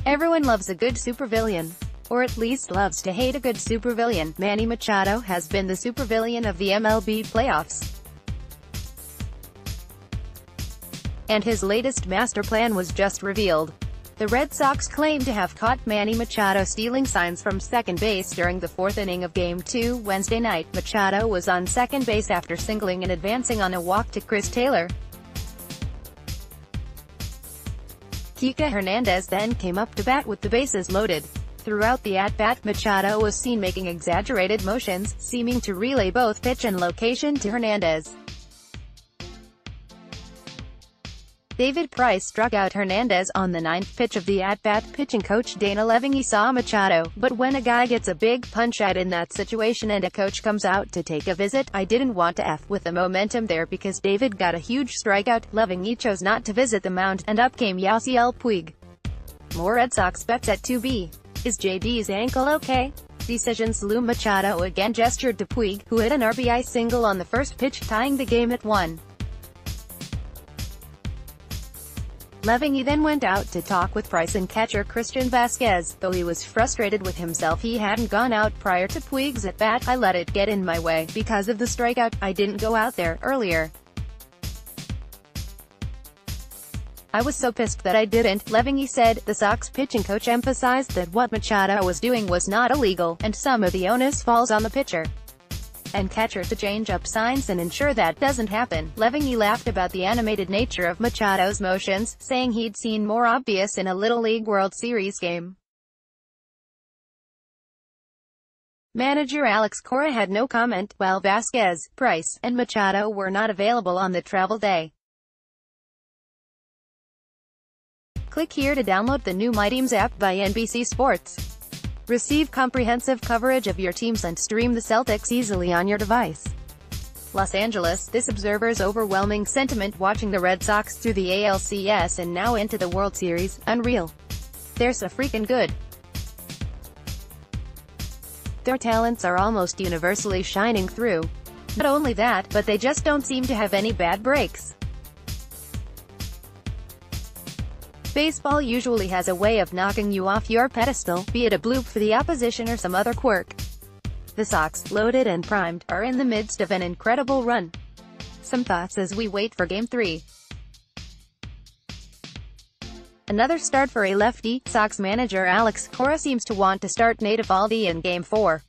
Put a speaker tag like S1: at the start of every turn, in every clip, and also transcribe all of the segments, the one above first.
S1: Everyone loves a good supervillain. Or at least loves to hate a good supervillain. Manny Machado has been the supervillain of the MLB playoffs. And his latest master plan was just revealed. The Red Sox claim to have caught Manny Machado stealing signs from second base during the fourth inning of Game 2 Wednesday night. Machado was on second base after singling and advancing on a walk to Chris Taylor. Kike Hernandez then came up to bat with the bases loaded. Throughout the at-bat, Machado was seen making exaggerated motions, seeming to relay both pitch and location to Hernandez. David Price struck out Hernandez on the ninth pitch of the at-bat. Pitching coach Dana Levingey saw Machado, but when a guy gets a big punch-out in that situation and a coach comes out to take a visit, I didn't want to F with the momentum there because David got a huge strikeout. Levingey chose not to visit the mound, and up came Yasiel Puig. More Red Sox bets at 2B. Is JD's ankle okay? Decisions loom. Machado again gestured to Puig, who hit an RBI single on the first pitch, tying the game at 1. Levingey then went out to talk with Price and catcher Christian Vasquez. Though he was frustrated with himself he hadn't gone out prior to Puig's at-bat. I let it get in my way. Because of the strikeout, I didn't go out there earlier. I was so pissed that I didn't, Levingey said. The Sox pitching coach emphasized that what Machado was doing was not illegal, and some of the onus falls on the pitcher and catcher to change up signs and ensure that doesn't happen. Levingey laughed about the animated nature of Machado's motions, saying he'd seen more obvious in a Little League World Series game. Manager Alex Cora had no comment, while Vasquez, Price, and Machado were not available on the travel day. Click here to download the new My Teams app by NBC Sports. Receive comprehensive coverage of your teams and stream the Celtics easily on your device. Los Angeles, this observer's overwhelming sentiment watching the Red Sox through the ALCS and now into the World Series, unreal. They're so freaking good. Their talents are almost universally shining through. Not only that, but they just don't seem to have any bad breaks. Baseball usually has a way of knocking you off your pedestal, be it a bloop for the opposition or some other quirk. The Sox, loaded and primed, are in the midst of an incredible run. Some thoughts as we wait for Game 3. Another start for a lefty. Sox manager Alex Cora seems to want to start Nate Eovaldi in Game 4.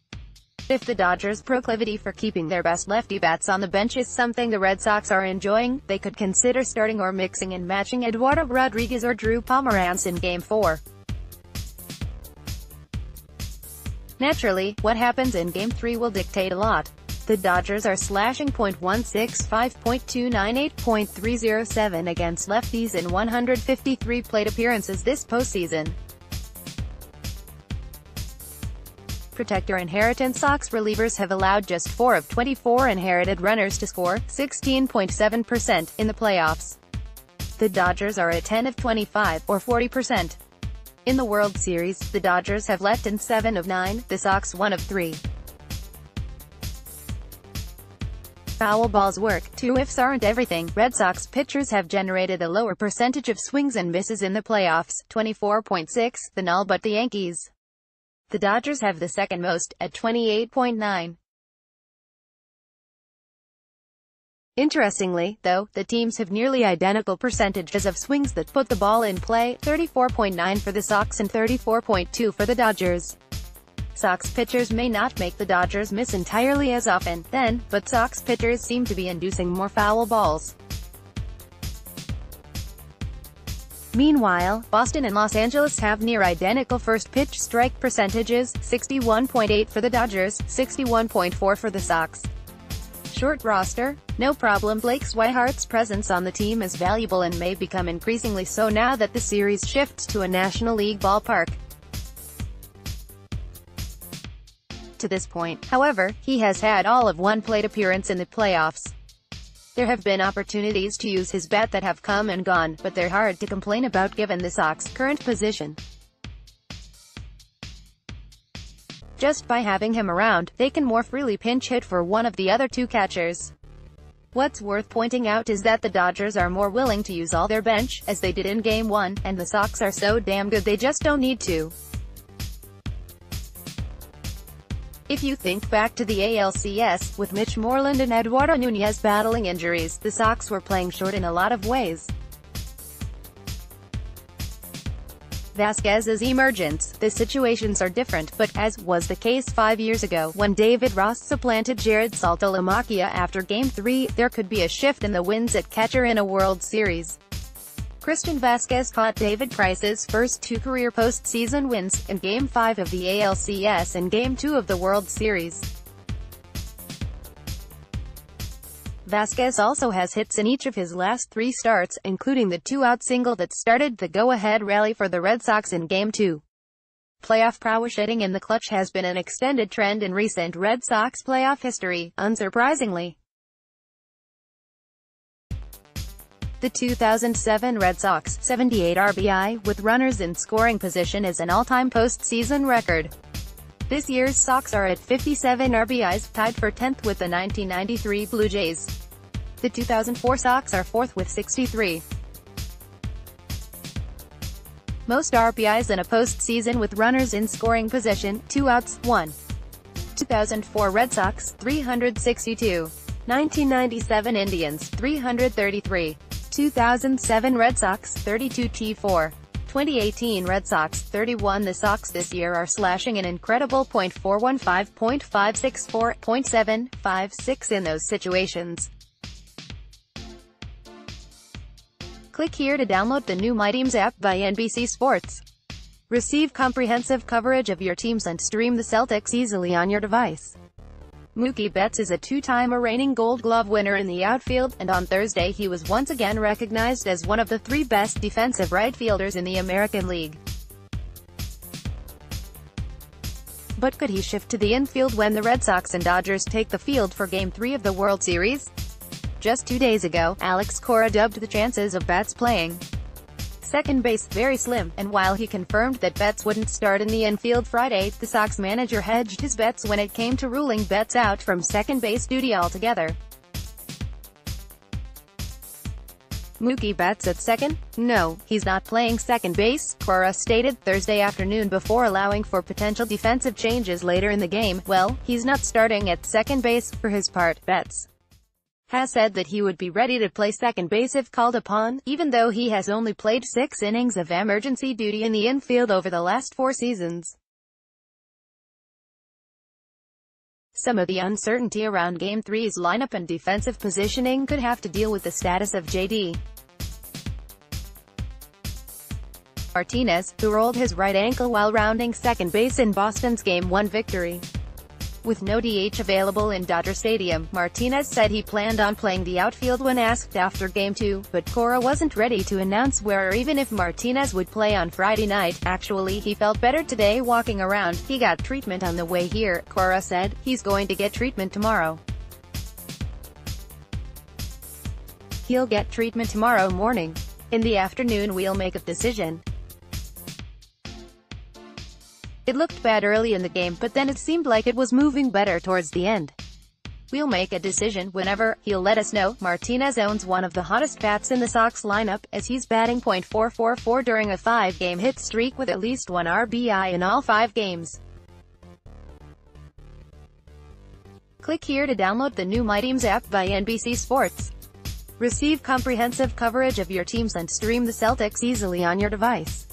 S1: If the Dodgers' proclivity for keeping their best lefty bats on the bench is something the Red Sox are enjoying, they could consider starting or mixing and matching Eduardo Rodriguez or Drew Pomeranz in Game 4. Naturally, what happens in Game 3 will dictate a lot. The Dodgers are slashing .165, .298, .307 against lefties in 153 plate appearances this postseason. Protect your inheritance. Sox relievers have allowed just 4 of 24 inherited runners to score, 16.7%, in the playoffs. The Dodgers are at 10 of 25, or 40%. In the World Series, the Dodgers have let in 7 of 9, the Sox 1 of 3. Foul balls work. 2 ifs aren't everything. Red Sox pitchers have generated a lower percentage of swings and misses in the playoffs, 24.6, than all but the Yankees. The Dodgers have the second most, at 28.9. Interestingly, though, the teams have nearly identical percentages of swings that put the ball in play, 34.9 for the Sox and 34.2 for the Dodgers. Sox pitchers may not make the Dodgers miss entirely as often, then, but Sox pitchers seem to be inducing more foul balls. Meanwhile, Boston and Los Angeles have near identical first-pitch strike percentages, 61.8 for the Dodgers, 61.4 for the Sox. Short roster? No problem. Blake Swihart's presence on the team is valuable and may become increasingly so now that the series shifts to a National League ballpark. To this point, however, he has had all of one plate appearance in the playoffs. There have been opportunities to use his bat that have come and gone, but they're hard to complain about given the Sox' current position. Just by having him around, they can more freely pinch hit for one of the other two catchers. What's worth pointing out is that the Dodgers are more willing to use all their bench, as they did in Game 1, and the Sox are so damn good they just don't need to. If you think back to the ALCS, with Mitch Moreland and Eduardo Nunez battling injuries, the Sox were playing short in a lot of ways. Vasquez's emergence, the situations are different, but, as was the case 5 years ago, when David Ross supplanted Jared Saltalamacchia after Game 3, there could be a shift in the wins at catcher in a World Series. Christian Vasquez caught David Price's first 2 career postseason wins, in Game 5 of the ALCS and Game 2 of the World Series. Vasquez also has hits in each of his last 3 starts, including the 2-out single that started the go-ahead rally for the Red Sox in Game 2. Playoff prowess hitting in the clutch has been an extended trend in recent Red Sox playoff history, unsurprisingly. The 2007 Red Sox, 78 RBI, with runners in scoring position is an all-time postseason record. This year's Sox are at 57 RBIs, tied for 10th with the 1993 Blue Jays. The 2004 Sox are 4th with 63. Most RBIs in a postseason with runners in scoring position, 2 outs, 1. 2004 Red Sox, 362. 1997 Indians, 333. 2007 Red Sox, 32 T4. 2018 Red Sox, 31. The Sox this year are slashing an incredible .415, .564, .756 in those situations. Click here to download the new My Teams app by NBC Sports. Receive comprehensive coverage of your teams and stream the Celtics easily on your device. Mookie Betts is a 2-time reigning Gold Glove winner in the outfield, and on Thursday he was once again recognized as one of the 3 best defensive right fielders in the American League. But could he shift to the infield when the Red Sox and Dodgers take the field for Game 3 of the World Series? Just 2 days ago, Alex Cora dubbed the chances of Betts playing second base very slim, and while he confirmed that Betts wouldn't start in the infield Friday, the Sox manager hedged his bets when it came to ruling Betts out from second base duty altogether. Mookie Betts at second? No, he's not playing second base, Cora stated Thursday afternoon before allowing for potential defensive changes later in the game. Well, he's not starting at second base. For his part, Betts has said that he would be ready to play second base if called upon, even though he has only played 6 innings of emergency duty in the infield over the last 4 seasons. Some of the uncertainty around Game 3's lineup and defensive positioning could have to deal with the status of J.D. Martinez, who rolled his right ankle while rounding second base in Boston's Game 1 victory. With no DH available in Dodger Stadium, Martinez said he planned on playing the outfield when asked after Game 2, but Cora wasn't ready to announce where or even if Martinez would play on Friday night. Actually, he felt better today walking around. He got treatment on the way here, Cora said. He's going to get treatment tomorrow. He'll get treatment tomorrow morning. In the afternoon we'll make a decision. It looked bad early in the game, but then it seemed like it was moving better towards the end. We'll make a decision whenever he'll let us know. Martinez owns one of the hottest bats in the Sox lineup, as he's batting .444 during a 5-game hit streak with at least 1 RBI in all 5 games. Click here to download the new My Teams app by NBC Sports. Receive comprehensive coverage of your teams and stream the Celtics easily on your device.